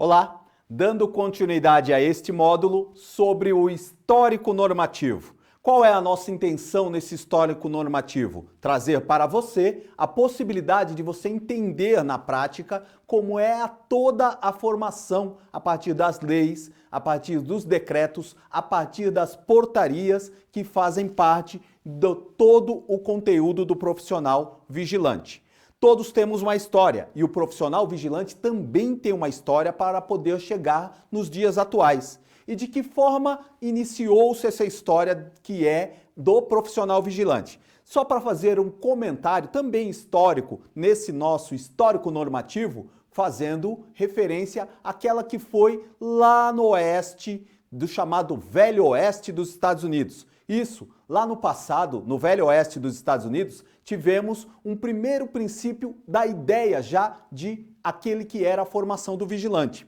Olá, dando continuidade a este módulo sobre o histórico normativo. Qual é a nossa intenção nesse histórico normativo? Trazer para você a possibilidade de você entender na prática como é toda a formação a partir das leis, a partir dos decretos, a partir das portarias que fazem parte de todo o conteúdo do profissional vigilante. Todos temos uma história e o profissional vigilante também tem uma história para poder chegar nos dias atuais. E de que forma iniciou-se essa história que é do profissional vigilante? Só para fazer um comentário também histórico nesse nosso histórico normativo, fazendo referência àquela que foi lá no oeste, do chamado Velho Oeste dos Estados Unidos. Isso, lá no passado, no Velho Oeste dos Estados Unidos, tivemos um primeiro princípio da ideia já de aquele que era a formação do vigilante.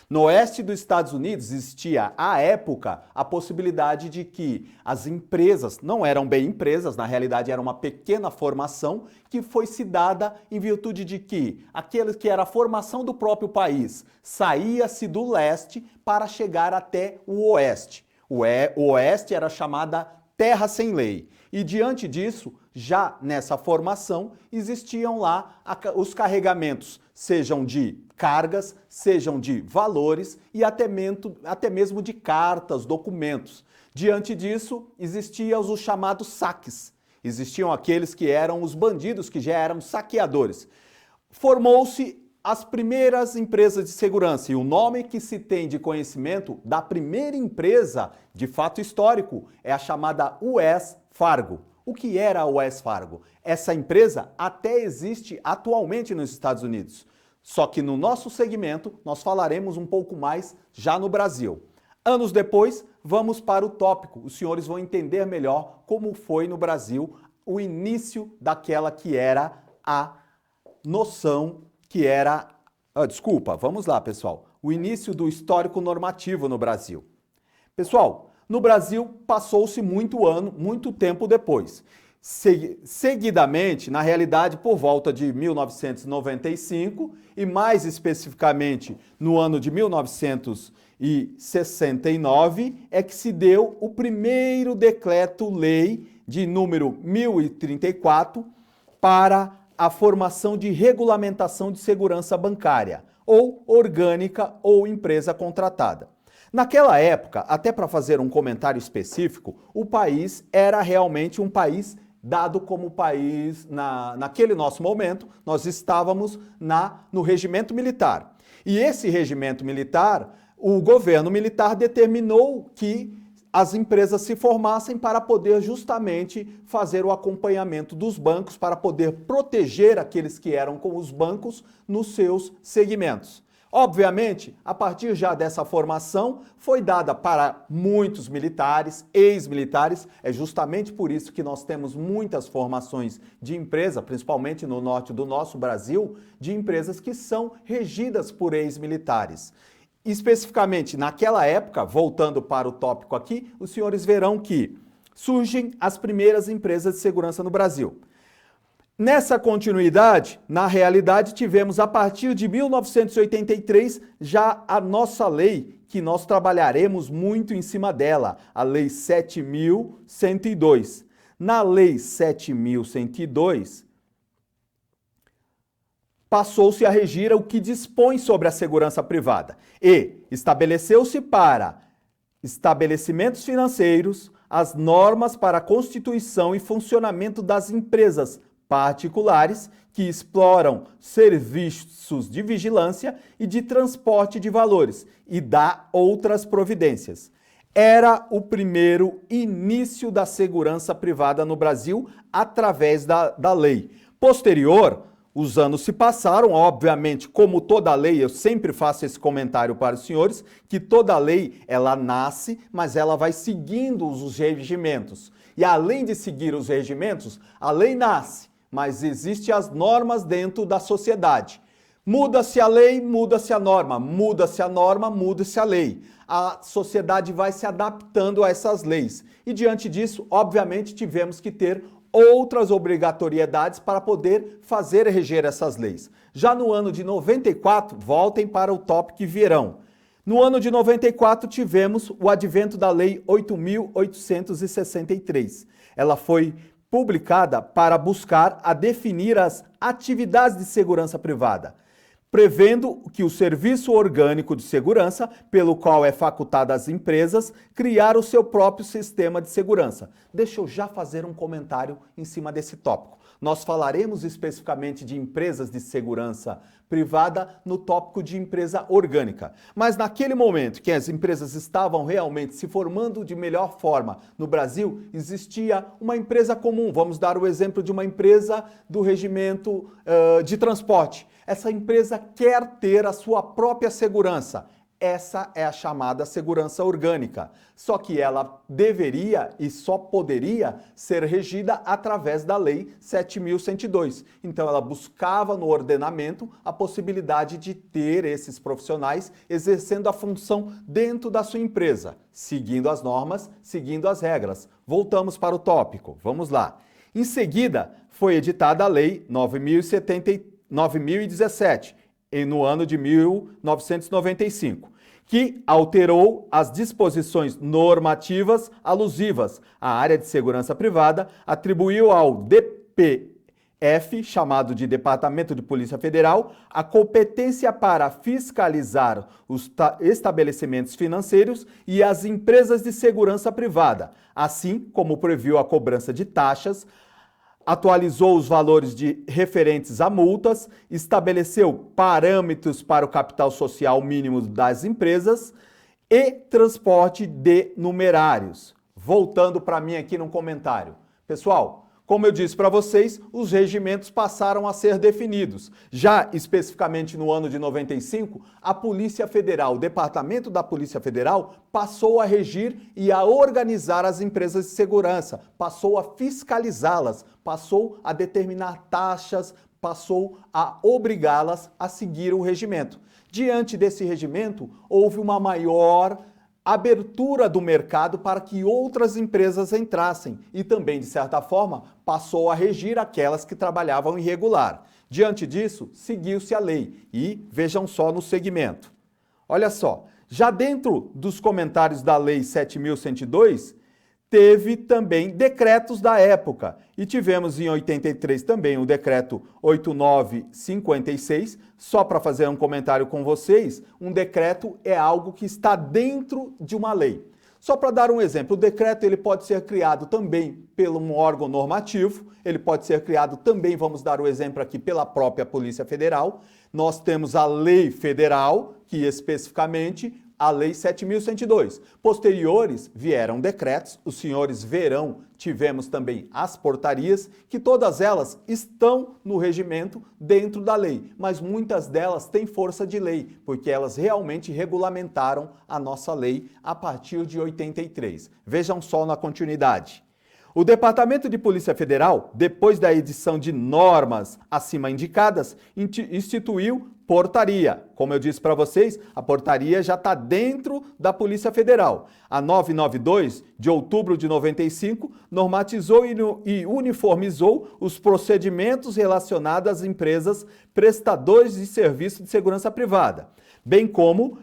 No oeste dos Estados Unidos existia, à época, a possibilidade de que as empresas, não eram bem empresas, na realidade era uma pequena formação, que foi se dada em virtude de que aquele que era a formação do próprio país saía-se do leste para chegar até o oeste. O oeste era chamada terra sem lei. E diante disso, já nessa formação, existiam lá os carregamentos, sejam de cargas, sejam de valores e até mesmo de cartas, documentos. Diante disso, existiam os chamados saques. Existiam aqueles que eram os bandidos, que já eram saqueadores. Formou-se as primeiras empresas de segurança e o nome que se tem de conhecimento da primeira empresa de fato histórico é a chamada US Fargo. O que era a US Fargo? Essa empresa até existe atualmente nos Estados Unidos. Só que no nosso segmento nós falaremos um pouco mais já no Brasil. Anos depois, vamos para o tópico. Os senhores vão entender melhor como foi no Brasil o início daquela que era a noção que era... vamos lá, pessoal. O início do histórico normativo no Brasil. Pessoal, no Brasil passou-se muito tempo depois. Seguidamente, na realidade, por volta de 1995 e mais especificamente no ano de 1969, é que se deu o primeiro decreto-lei de número 1034 para a formação de regulamentação de segurança bancária, ou orgânica ou empresa contratada. Naquela época, até para fazer um comentário específico, o país era realmente um país dado como país, naquele nosso momento, nós estávamos no regimento militar. E esse regimento militar, o governo militar determinou que as empresas se formassem para poder justamente fazer o acompanhamento dos bancos, para poder proteger aqueles que eram com os bancos nos seus segmentos. Obviamente, a partir já dessa formação, foi dada para muitos militares, ex-militares, é justamente por isso que nós temos muitas formações de empresa, principalmente no norte do nosso Brasil, de empresas que são regidas por ex-militares. Especificamente naquela época, voltando para o tópico aqui, os senhores verão que surgem as primeiras empresas de segurança no Brasil. Nessa continuidade, na realidade, tivemos a partir de 1983 já a nossa lei, que nós trabalharemos muito em cima dela, a Lei 7.102. Na Lei 7.102, passou-se a regir o que dispõe sobre a segurança privada e estabeleceu-se para estabelecimentos financeiros as normas para a constituição e funcionamento das empresas particulares que exploram serviços de vigilância e de transporte de valores e dá outras providências. Era o primeiro início da segurança privada no Brasil através da lei. Posterior, os anos se passaram, obviamente, como toda lei, eu sempre faço esse comentário para os senhores, que toda lei, ela nasce, mas ela vai seguindo os regimentos. E além de seguir os regimentos, a lei nasce, mas existem as normas dentro da sociedade. Muda-se a lei, muda-se a norma, muda-se a norma, muda-se a lei. A sociedade vai se adaptando a essas leis. E diante disso, obviamente, tivemos que ter outras obrigatoriedades para poder fazer reger essas leis. Já no ano de 94, voltem para o tópico que virão. No ano de 94, tivemos o advento da Lei 8.863. Ela foi publicada para buscar a definir as atividades de segurança privada, prevendo que o Serviço Orgânico de Segurança, pelo qual é facultado às empresas, criar o seu próprio sistema de segurança. Deixa eu já fazer um comentário em cima desse tópico. Nós falaremos especificamente de empresas de segurança privada no tópico de empresa orgânica. Mas naquele momento que as empresas estavam realmente se formando de melhor forma no Brasil, existia uma empresa comum. Vamos dar o exemplo de uma empresa do regimento de transporte. Essa empresa quer ter a sua própria segurança. Essa é a chamada segurança orgânica. Só que ela deveria e só poderia ser regida através da Lei 7.102. Então ela buscava no ordenamento a possibilidade de ter esses profissionais exercendo a função dentro da sua empresa, seguindo as normas, seguindo as regras. Voltamos para o tópico. Vamos lá. Em seguida, foi editada a Lei 9.017, no ano de 1995, que alterou as disposições normativas alusivas à área de segurança privada, atribuiu ao DPF, chamado de Departamento de Polícia Federal, a competência para fiscalizar os estabelecimentos financeiros e as empresas de segurança privada, assim como previu a cobrança de taxas, atualizou os valores referentes a multas, estabeleceu parâmetros para o capital social mínimo das empresas e transporte de numerários. Voltando para mim aqui no comentário. Pessoal, como eu disse para vocês, os regimentos passaram a ser definidos. Já especificamente no ano de 95, a Polícia Federal, o Departamento da Polícia Federal, passou a regir e a organizar as empresas de segurança, passou a fiscalizá-las, passou a determinar taxas, passou a obrigá-las a seguir o regimento. Diante desse regimento, houve uma maior abertura do mercado para que outras empresas entrassem e também, de certa forma, passou a regir aquelas que trabalhavam irregular. Diante disso, seguiu-se a lei e vejam só no segmento. Olha só, já dentro dos comentários da Lei 7.102, teve também decretos da época e tivemos em 83 também o decreto 8956. Só para fazer um comentário com vocês, um decreto é algo que está dentro de uma lei. Só para dar um exemplo, o decreto ele pode ser criado também pelo um órgão normativo, ele pode ser criado também, vamos dar o exemplo aqui, pela própria Polícia Federal. Nós temos a lei federal, que especificamente a Lei 7.102. Posteriores vieram decretos, os senhores verão, tivemos também as portarias, que todas elas estão no regimento dentro da lei, mas muitas delas têm força de lei, porque elas realmente regulamentaram a nossa lei a partir de 83. Vejam só na continuidade. O Departamento de Polícia Federal, depois da edição de normas acima indicadas, instituiu portaria. Como eu disse para vocês, a portaria já está dentro da Polícia Federal. A 992, de outubro de 95, normatizou e uniformizou os procedimentos relacionados às empresas prestadores de serviço de segurança privada, bem como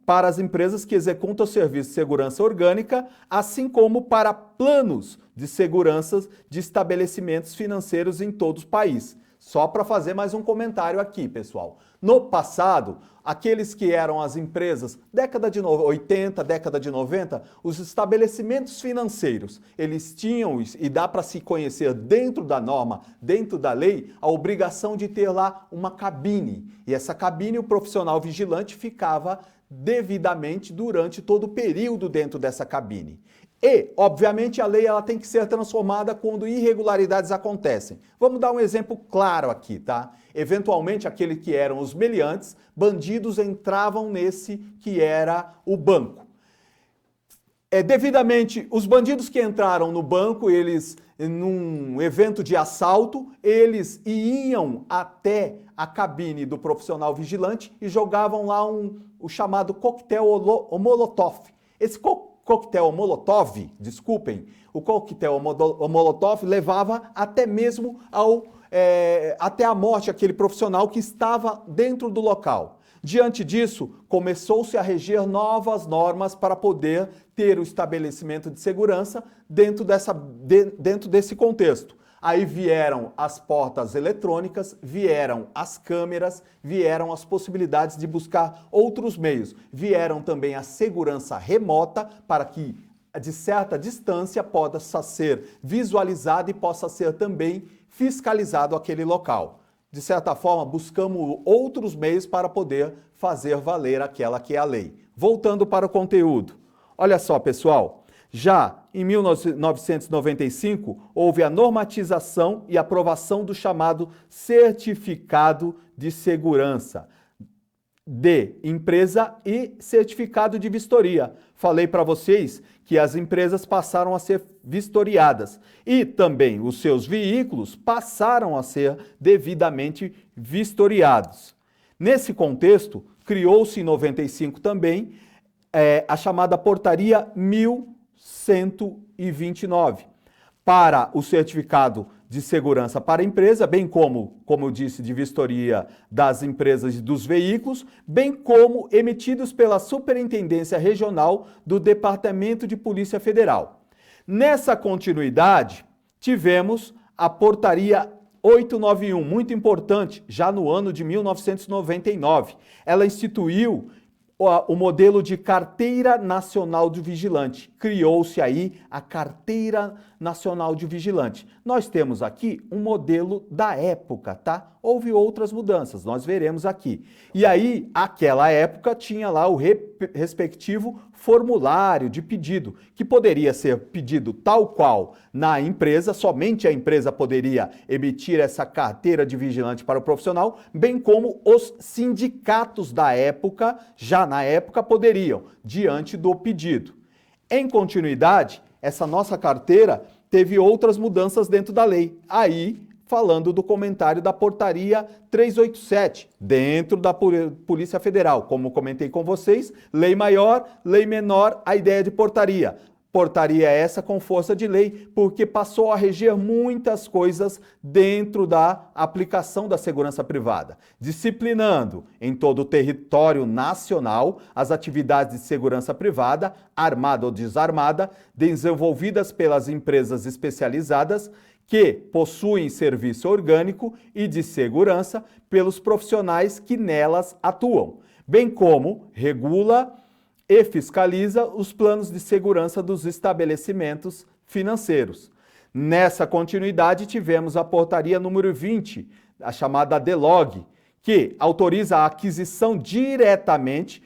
para as empresas que executam o serviço de segurança orgânica, assim como para planos de segurança de estabelecimentos financeiros em todo o país. Só para fazer mais um comentário aqui, pessoal. No passado, aqueles que eram as empresas, década de 80, década de 90, os estabelecimentos financeiros, eles tinham, e dá para se conhecer dentro da norma, dentro da lei, a obrigação de ter lá uma cabine. E essa cabine, o profissional vigilante ficava devidamente durante todo o período dentro dessa cabine. E, obviamente, a lei ela tem que ser transformada quando irregularidades acontecem. Vamos dar um exemplo claro aqui, tá? Eventualmente, aqueles que eram os meliantes, bandidos entravam nesse que era o banco. Devidamente, os bandidos que entraram no banco, eles, num evento de assalto, eles iam até a cabine do profissional vigilante e jogavam lá o chamado coquetel Molotov. Esse coquetel coquetel Molotov, desculpem, o coquetel Molotov levava até mesmo até a morte aquele profissional que estava dentro do local. Diante disso, começou-se a reger novas normas para poder ter o estabelecimento de segurança dentro desse contexto. Aí vieram as portas eletrônicas, vieram as câmeras, vieram as possibilidades de buscar outros meios. Vieram também a segurança remota para que, de certa distância, possa ser visualizado e possa ser também fiscalizado aquele local. De certa forma, buscamos outros meios para poder fazer valer aquela que é a lei. Voltando para o conteúdo. Olha só, pessoal. Já em 1995, houve a normatização e aprovação do chamado Certificado de Segurança de Empresa e Certificado de Vistoria. Falei para vocês que as empresas passaram a ser vistoriadas e também os seus veículos passaram a ser devidamente vistoriados. Nesse contexto, criou-se em 95 também a chamada Portaria 1129, para o certificado de segurança para a empresa, bem como eu disse, de vistoria das empresas e dos veículos, bem como emitidos pela Superintendência Regional do Departamento de Polícia Federal. Nessa continuidade, tivemos a Portaria 891, muito importante, já no ano de 1999. Ela instituiu o modelo de Carteira Nacional de Vigilante. Criou-se aí a Carteira Nacional de Vigilante. Nós temos aqui um modelo da época, tá? Houve outras mudanças, nós veremos aqui. E aí, aquela época tinha lá o respectivo formulário de pedido, que poderia ser pedido tal qual na empresa, somente a empresa poderia emitir essa carteira de vigilante para o profissional, bem como os sindicatos da época, já na época, poderiam, diante do pedido. Em continuidade, essa nossa carteira teve outras mudanças dentro da lei. Aí, falando do comentário da Portaria 387, dentro da Polícia Federal. Como comentei com vocês, lei maior, lei menor, a ideia de portaria. Portaria essa com força de lei, porque passou a reger muitas coisas dentro da aplicação da segurança privada, disciplinando em todo o território nacional as atividades de segurança privada, armada ou desarmada, desenvolvidas pelas empresas especializadas que possuem serviço orgânico e de segurança pelos profissionais que nelas atuam, bem como regula e fiscaliza os planos de segurança dos estabelecimentos financeiros. Nessa continuidade, tivemos a portaria número 20, a chamada DELOG, que autoriza a aquisição diretamente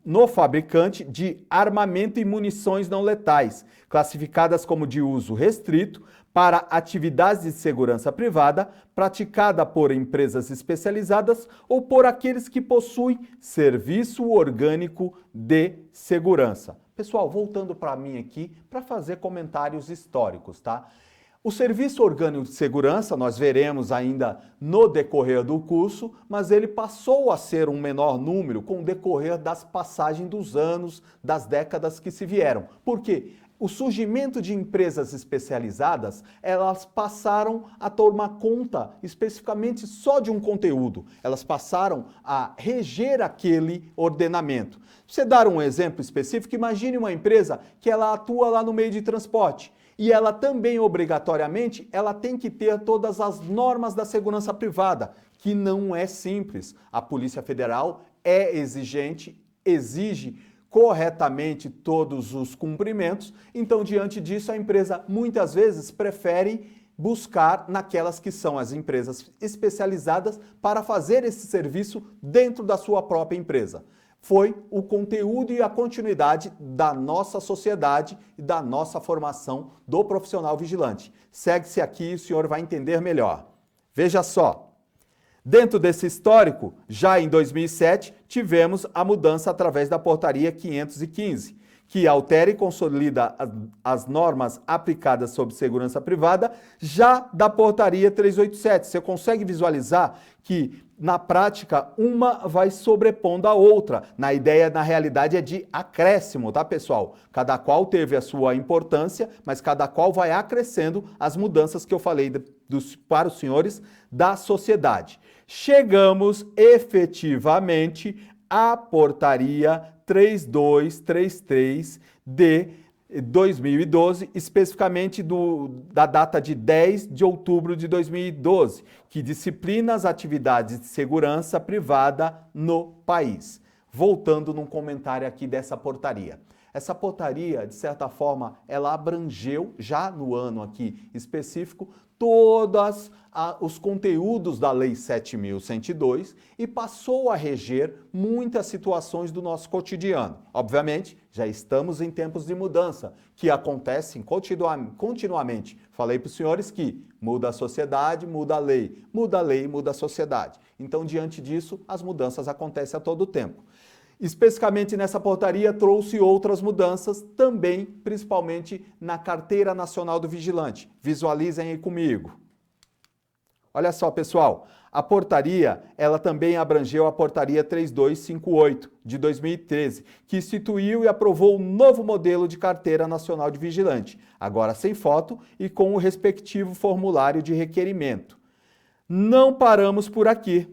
no fabricante de armamento e munições não letais, classificadas como de uso restrito, para atividades de segurança privada praticada por empresas especializadas ou por aqueles que possuem serviço orgânico de segurança. Pessoal, voltando para mim aqui para fazer comentários históricos, tá? O serviço orgânico de segurança, nós veremos ainda no decorrer do curso, mas ele passou a ser um menor número com o decorrer das passagens dos anos, das décadas que se vieram. Por quê? O surgimento de empresas especializadas, elas passaram a tomar conta especificamente só de um conteúdo. Elas passaram a reger aquele ordenamento. Você dar um exemplo específico, imagine uma empresa que ela atua lá no meio de transporte. E ela também, obrigatoriamente, ela tem que ter todas as normas da segurança privada, que não é simples. A Polícia Federal é exigente, exige corretamente todos os cumprimentos, então diante disso a empresa muitas vezes prefere buscar naquelas que são as empresas especializadas para fazer esse serviço dentro da sua própria empresa. Foi o conteúdo e a continuidade da nossa sociedade e da nossa formação do profissional vigilante. Segue-se aqui e o senhor vai entender melhor. Veja só. Dentro desse histórico, já em 2007, tivemos a mudança através da Portaria 515, que altera e consolida as normas aplicadas sobre segurança privada, já da portaria 387. Você consegue visualizar que, na prática, uma vai sobrepondo a outra. Na ideia, na realidade, é de acréscimo, tá, pessoal? Cada qual teve a sua importância, mas cada qual vai acrescendo as mudanças que eu falei para os senhores da sociedade. Chegamos efetivamente à portaria 3233 de 2012, especificamente da data de 10 de outubro de 2012, que disciplina as atividades de segurança privada no país. Voltando num comentário aqui dessa portaria. Essa portaria, de certa forma, ela abrangeu, já no ano aqui específico, todos os conteúdos da Lei 7.102 e passou a reger muitas situações do nosso cotidiano. Obviamente, já estamos em tempos de mudança, que acontecem continuamente. Falei para os senhores que muda a sociedade, muda a lei, muda a sociedade. Então, diante disso, as mudanças acontecem a todo tempo. Especificamente nessa portaria, trouxe outras mudanças também, principalmente na Carteira Nacional do Vigilante. Visualizem aí comigo. Olha só, pessoal, a portaria, ela também abrangeu a portaria 3258 de 2013, que instituiu e aprovou um novo modelo de Carteira Nacional de Vigilante, agora sem foto e com o respectivo formulário de requerimento. Não paramos por aqui.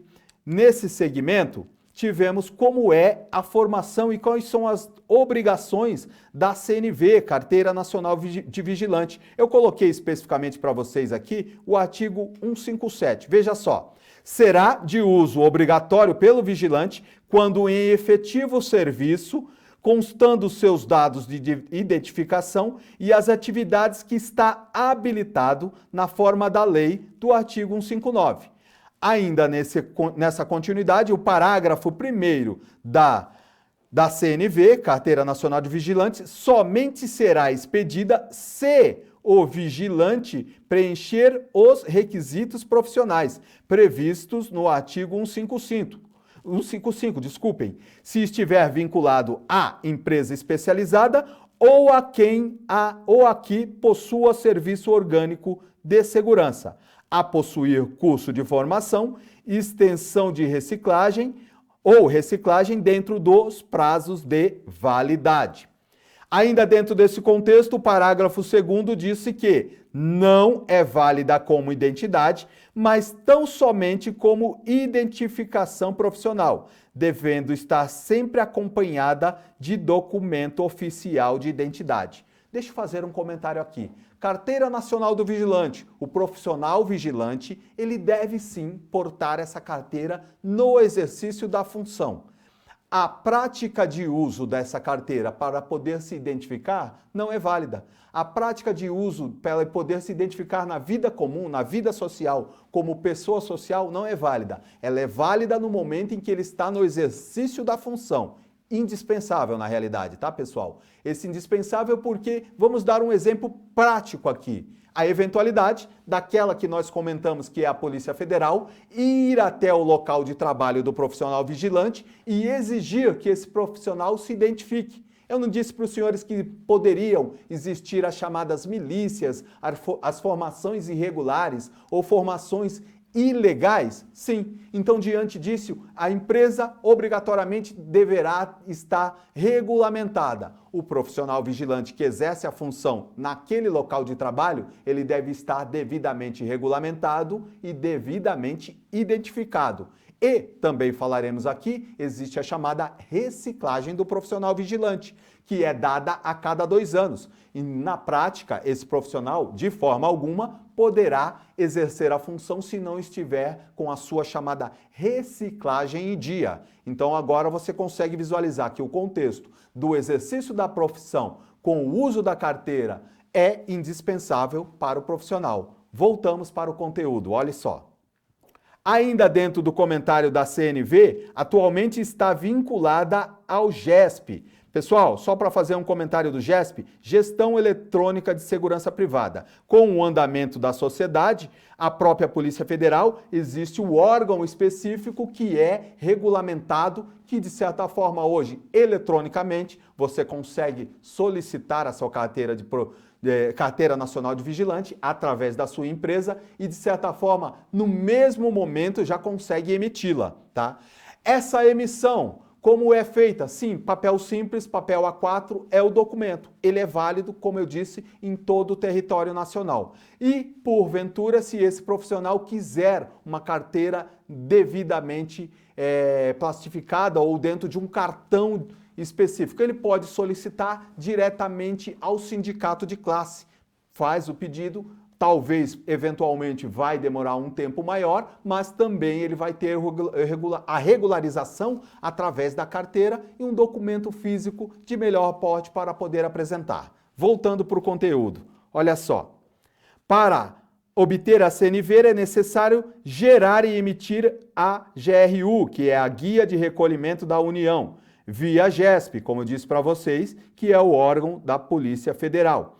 Nesse segmento, tivemos como é a formação e quais são as obrigações da CNV, Carteira Nacional de Vigilante. Eu coloquei especificamente para vocês aqui o artigo 157. Veja só, será de uso obrigatório pelo vigilante quando em efetivo serviço, constando seus dados de identificação e as atividades que está habilitado na forma da lei do artigo 159. Ainda nessa continuidade, o parágrafo 1º da CNV, Carteira Nacional de Vigilante, somente será expedida se o vigilante preencher os requisitos profissionais previstos no artigo 155, se estiver vinculado à empresa especializada ou a que possua serviço orgânico de segurança, a possuir curso de formação, extensão de reciclagem ou reciclagem dentro dos prazos de validade. Ainda dentro desse contexto, o parágrafo 2º disse que não é válida como identidade, mas tão somente como identificação profissional, devendo estar sempre acompanhada de documento oficial de identidade. Deixa eu fazer um comentário aqui. Carteira Nacional do Vigilante. O profissional vigilante, ele deve sim portar essa carteira no exercício da função. A prática de uso dessa carteira para poder se identificar não é válida. A prática de uso para poder se identificar na vida comum, na vida social, como pessoa social, não é válida. Ela é válida no momento em que ele está no exercício da função. Indispensável na realidade, tá, pessoal? Esse indispensável porque vamos dar um exemplo prático aqui. A eventualidade daquela que nós comentamos que é a Polícia Federal ir até o local de trabalho do profissional vigilante e exigir que esse profissional se identifique. Eu não disse para os senhores que poderiam existir as chamadas milícias, as formações irregulares ou formações ilegais? Sim. Então, diante disso, a empresa obrigatoriamente deverá estar regulamentada. O profissional vigilante que exerce a função naquele local de trabalho, ele deve estar devidamente regulamentado e devidamente identificado. E também falaremos aqui, existe a chamada reciclagem do profissional vigilante, que é dada a cada 2 anos. E na prática, esse profissional, de forma alguma, poderá exercer a função se não estiver com a sua chamada reciclagem em dia. Então agora você consegue visualizar que o contexto do exercício da profissão com o uso da carteira é indispensável para o profissional. Voltamos para o conteúdo, olha só. Ainda dentro do comentário da CNV, atualmente está vinculada ao GESP. Pessoal, só para fazer um comentário do GESP, Gestão Eletrônica de Segurança Privada. Com o andamento da sociedade, a própria Polícia Federal, existe o órgão específico que é regulamentado, que de certa forma hoje, eletronicamente, você consegue solicitar a sua Carteira Nacional de Vigilante através da sua empresa e, de certa forma, no mesmo momento já consegue emiti-la, tá? Essa emissão, como é feita? Sim, papel simples, papel A4 é o documento. Ele é válido, como eu disse, em todo o território nacional. E, porventura, se esse profissional quiser uma carteira devidamente plastificada ou dentro de um cartão específico, ele pode solicitar diretamente ao sindicato de classe. Faz o pedido, talvez, eventualmente, vai demorar um tempo maior, mas também ele vai ter a regularização através da carteira e um documento físico de melhor porte para poder apresentar. Voltando para o conteúdo, olha só. Para obter a CNV é necessário gerar e emitir a GRU, que é a Guia de Recolhimento da União, via GESP, como eu disse para vocês, que é o órgão da Polícia Federal.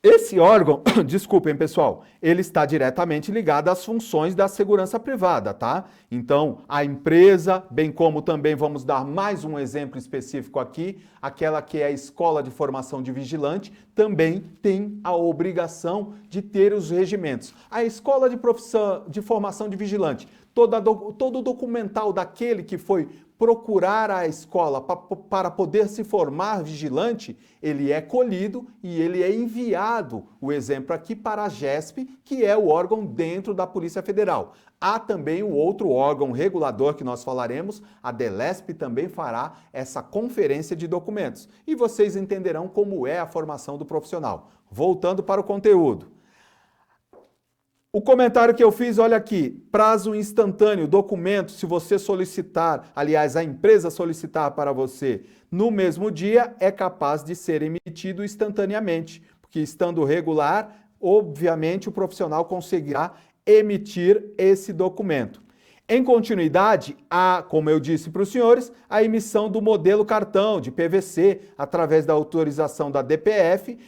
Esse órgão, desculpem pessoal, ele está diretamente ligado às funções da segurança privada, tá? Então, a empresa, bem como também vamos dar mais um exemplo específico aqui, aquela que é a Escola de Formação de Vigilante, também tem a obrigação de ter os regimentos. A Escola de Formação de Vigilante, todo o documental daquele que foi procurar a escola para poder se formar vigilante, ele é colhido e ele é enviado, o exemplo aqui, para a GESP, que é o órgão dentro da Polícia Federal. Há também o outro órgão regulador que nós falaremos, a DELESP também fará essa conferência de documentos. E vocês entenderão como é a formação do profissional. Voltando para o conteúdo. O comentário que eu fiz, olha aqui, prazo instantâneo, documento, se você solicitar, aliás, a empresa solicitar para você no mesmo dia, é capaz de ser emitido instantaneamente, porque estando regular, obviamente o profissional conseguirá emitir esse documento. Em continuidade, há, como eu disse para os senhores, a emissão do modelo cartão de PVC, através da autorização da DPF,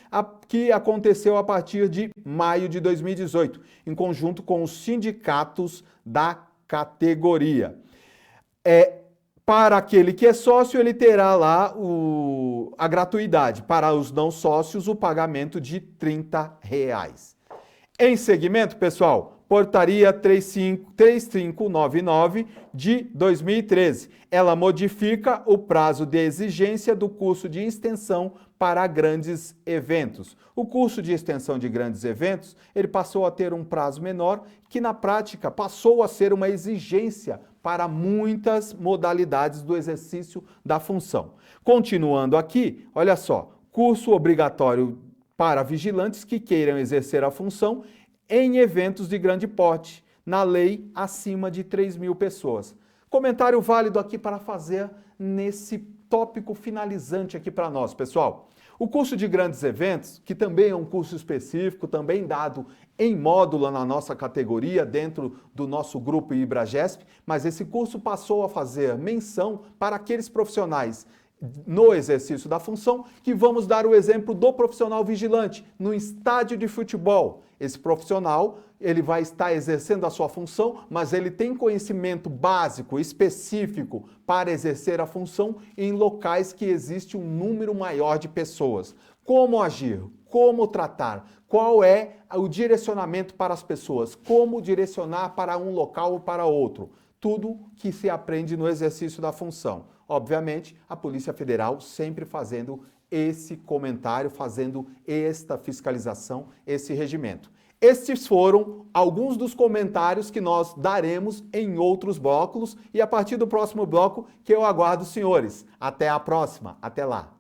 que aconteceu a partir de maio de 2018, em conjunto com os sindicatos da categoria. Para aquele que é sócio, ele terá lá a gratuidade. Para os não sócios, o pagamento de R$ 30. Em segmento, pessoal, Portaria 3599 de 2013. Ela modifica o prazo de exigência do curso de extensão para grandes eventos. O curso de extensão de grandes eventos, ele passou a ter um prazo menor, que na prática passou a ser uma exigência para muitas modalidades do exercício da função. Continuando aqui, olha só, curso obrigatório para vigilantes que queiram exercer a função em eventos de grande porte, na lei acima de 3.000 pessoas. Comentário válido aqui para fazer nesse tópico finalizante aqui para nós, pessoal. O curso de grandes eventos, que também é um curso específico, também dado em módulo na nossa categoria, dentro do nosso grupo IBRAGESP, mas esse curso passou a fazer menção para aqueles profissionais no exercício da função, que vamos dar o exemplo do profissional vigilante no estádio de futebol. Esse profissional, ele vai estar exercendo a sua função, mas ele tem conhecimento básico, específico, para exercer a função em locais que existe um número maior de pessoas. Como agir? Como tratar? Qual é o direcionamento para as pessoas? Como direcionar para um local ou para outro? Tudo que se aprende no exercício da função. Obviamente, a Polícia Federal sempre fazendo esse comentário, fazendo esta fiscalização, esse regimento. Estes foram alguns dos comentários que nós daremos em outros blocos e a partir do próximo bloco que eu aguardo os senhores. Até a próxima, até lá!